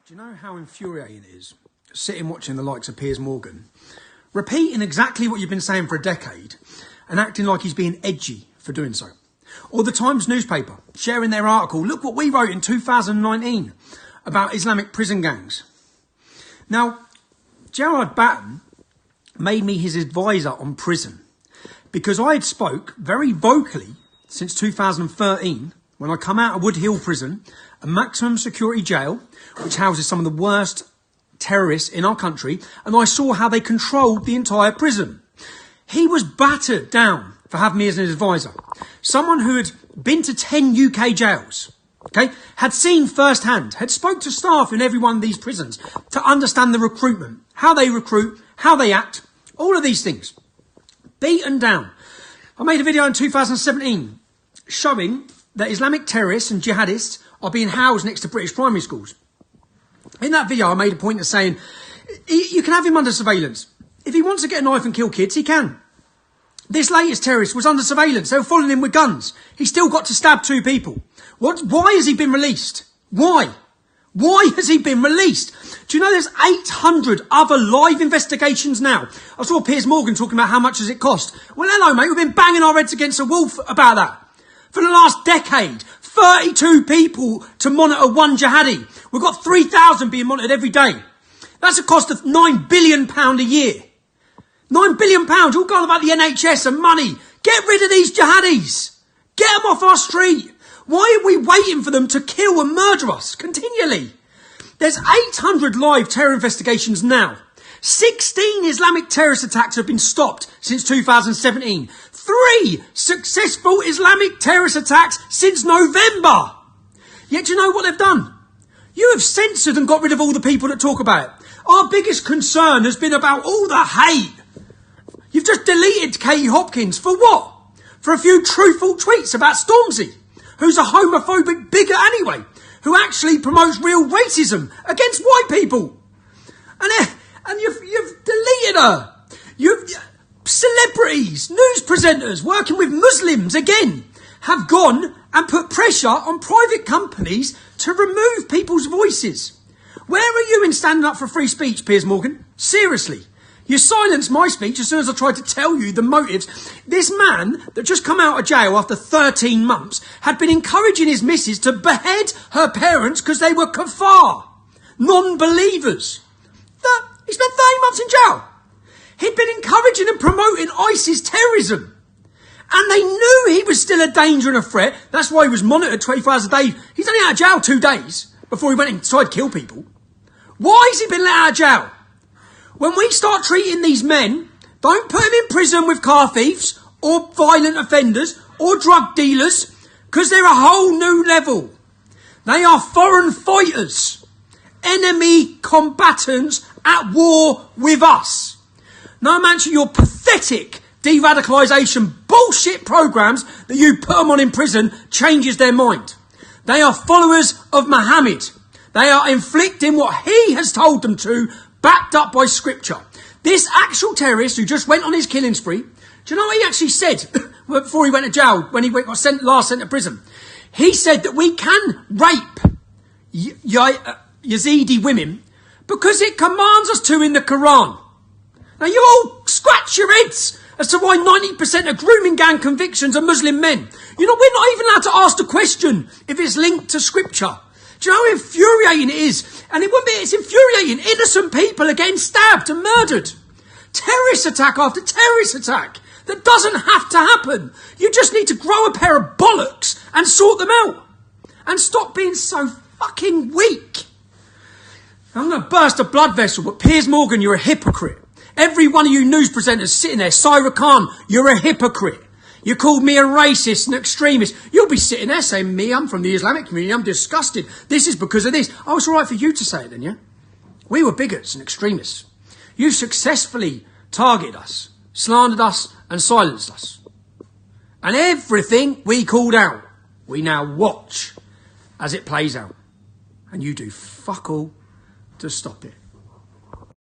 Do you know how infuriating it is sitting watching the likes of Piers Morgan repeating exactly what you've been saying for a decade and acting like he's being edgy for doing so? Or the Times newspaper sharing their article, look what we wrote in 2019 about Islamic prison gangs. Now, Gerard Batten made me his advisor on prison because I had spoke very vocally since 2013 when I come out of Wood Hill prison, a maximum security jail, which houses some of the worst terrorists in our country, and I saw how they controlled the entire prison. He was battered down for having me as an advisor. Someone who had been to 10 UK jails, okay, had seen firsthand, had spoke to staff in every one of these prisons to understand the recruitment, how they recruit, how they act, all of these things. Beaten down. I made a video in 2017 showing that Islamic terrorists and jihadists are being housed next to British primary schools. In that video, I made a point of saying, you can have him under surveillance. If he wants to get a knife and kill kids, he can. This latest terrorist was under surveillance. They were following him with guns. He still got to stab 2 people. Why has he been released? Why? Why has he been released? Do you know there's 800 other live investigations now? I saw Piers Morgan talking about how much does it cost. Well, hello, mate. We've been banging our heads against a wall about that. For the last decade, 32 people to monitor one jihadi. We've got 3,000 being monitored every day. That's a cost of £9 billion a year. £9 billion, all going about the NHS and money. Get rid of these jihadis. Get them off our street. Why are we waiting for them to kill and murder us continually? There's 800 live terror investigations now. 16 Islamic terrorist attacks have been stopped since 2017. 3 successful Islamic terrorist attacks since November. Yet do you know what they've done? You have censored and got rid of all the people that talk about it. Our biggest concern has been about all the hate. You've just deleted Katie Hopkins. For what? For a few truthful tweets about Stormzy, who's a homophobic bigot anyway, who actually promotes real racism against white people. And you've deleted her. Celebrities, news presenters working with Muslims again have gone and put pressure on private companies to remove people's voices. Where are you in standing up for free speech, Piers Morgan? Seriously. You silenced my speech as soon as I tried to tell you the motives. This man that just come out of jail after 13 months had been encouraging his missus to behead her parents because they were kafar, non-believers. He spent 30 months in jail. He'd been encouraging and promoting ISIS terrorism. And they knew he was still a danger and a threat. That's why he was monitored 24 hours a day. He's only out of jail 2 days before he went inside to kill people. Why has he been let out of jail? When we start treating these men, don't put them in prison with car thieves or violent offenders or drug dealers, because they're a whole new level. They are foreign fighters, enemy combatants at war with us. No match your pathetic de-radicalisation bullshit programmes that you put them on in prison changes their mind. They are followers of Muhammad. They are inflicting what he has told them to, backed up by scripture. This actual terrorist who just went on his killing spree, do you know what he actually said before he went to jail, when he got last sent to prison? He said that we can rape Yazidi women because it commands us to in the Quran. Now you all scratch your heads as to why 90% of grooming gang convictions are Muslim men. You know, we're not even allowed to ask the question if it's linked to scripture. Do you know how infuriating it is? And it's infuriating. Innocent people are getting stabbed and murdered. Terrorist attack after terrorist attack. That doesn't have to happen. You just need to grow a pair of bollocks and sort them out. And stop being so fucking weak. I'm going to burst a blood vessel, but Piers Morgan, you're a hypocrite. Every one of you news presenters sitting there, Syra Khan, you're a hypocrite. You called me a racist and extremist. You'll be sitting there saying, I'm from the Islamic community, I'm disgusted. This is because of this. Oh, it's all right for you to say it then, yeah? We were bigots and extremists. You successfully targeted us, slandered us and silenced us. And everything we called out, we now watch as it plays out. And you do fuck all to stop it.